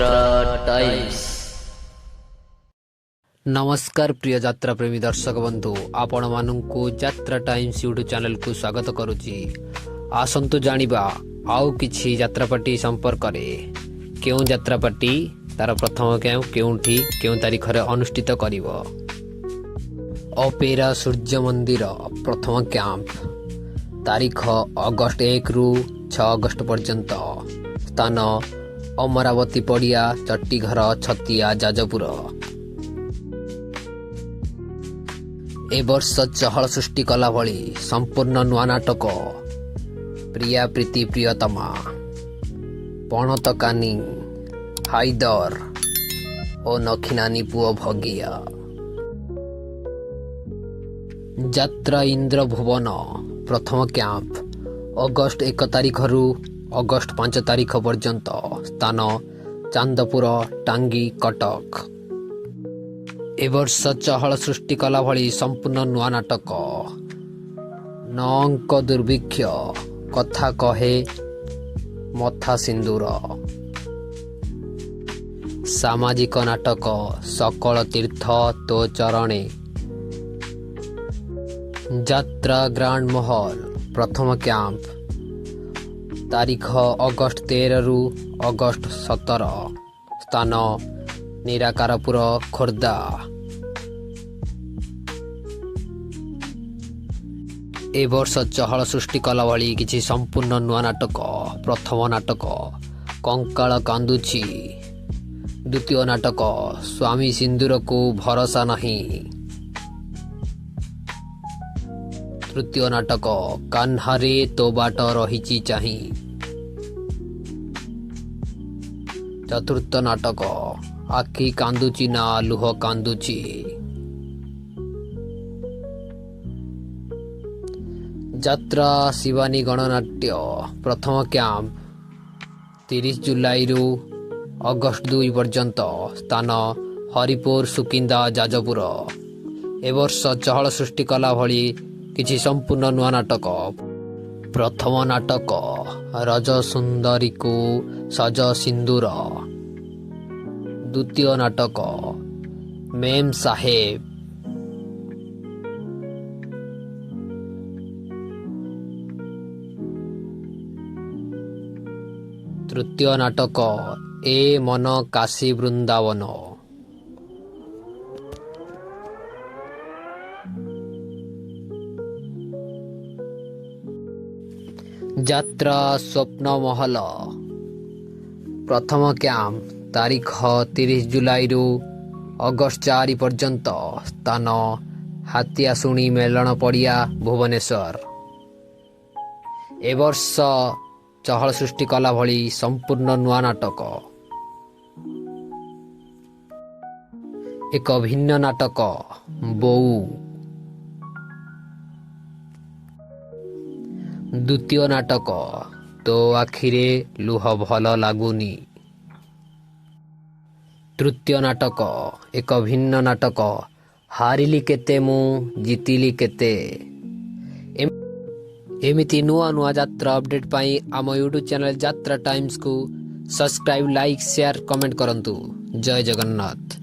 यात्रा टाइम्स। नमस्कार प्रिय यात्रा प्रेमी दर्शक बंधु, आपण मानू यात्रा टाइम्स यूट्यूब चैनल को स्वागत करुच्ची। आसतु जानिबा आउ किछि यात्रापाटी संपर्क में। क्यों यात्रापाटी तार प्रथम केउठी केउ तारीख रे अनुष्ठित करिवो। अपेरा सूर्य मंदिर प्रथम कैंप तारीख अगस्त 1 रु 6 अगस्त पर्यंत। स्थान अमरावती पड़िया, चट्टीघर, छतिया, जाजपुर। ए वर्ष चहल सृष्टि कला भली संपूर्ण नुआ नाटक प्रिया प्रीति प्रियतमा, पणतकानी, हाइदर और नखिनानी पुओ भगिया। यात्रा इंद्र भुवन प्रथम कैंप अगस्त 1 तारीख रु अगस्त 5 तारीख पर्यंत। स्थान चांदपुर, टांगी, कटक। ए वर्ष चहल सृष्टि कला भली संपूर्ण नुआ नाटक नंक दुर्भिक्ष, कथा कहे, मथा सिंदूर। सामाजिक नाटक सकल तीर्थ तो चरणे। यात्रा ग्रांड महल प्रथम कैंप तारीख अगस्त 13 रु अगस्त 17। स्थान निराकारपुर, खोर्धा। ए वर्ष चहल सृष्टि कला भली किछि संपूर्ण नुआ नाटक। प्रथम नाटक कंकाल कांदुची, द्वितीय नाटक स्वामी सिंदूर को भरोसा नहीं, तृतीय नाटक कान्हारे तो बाट रहिची चाही, चतुर्थ नाटक आखि कांदुची ना लुह कांदुची। यात्रा शिवानी गणनाट्य प्रथम कैंप 30 जुलाई रु अगस्त 2 पर्यंत। स्थान हरिपुर, सुकिंदा, जाजपुर। ए वर्ष चहल सृष्टि कला भली किछि संपूर्ण नुआ नाटक। प्रथम नाटक रज सुंदरी को सज सिंदूर, द्वितीय नाटक मेम साहेब, तृतीय नाटक ए मन काशी वृंदावन। यात्रा स्वप्न महल प्रथम कैंप तारीख 30 जुलाई रु अगस्त 4 पर्यंत। स्थान हातियाशुणी मेलन पड़िया, भुवनेश्वर। ए वर्ष चहल सृष्टि कला भली संपूर्ण नुआ नाटक। एक भिन्न नाटक बोऊ, द्वितीय नाटक तो आखिरे लुह भल लागुनी, तृतीय नाटक एक भिन्न नाटक हारिली केते मु जीतिली केते। एमिति नुआ नुआ यात्रा अपडेट पाई आम यूट्यूब चैनल यात्रा टाइम्स को सब्सक्राइब, लाइक, शेयर, कमेंट करंतु। जय जगन्नाथ।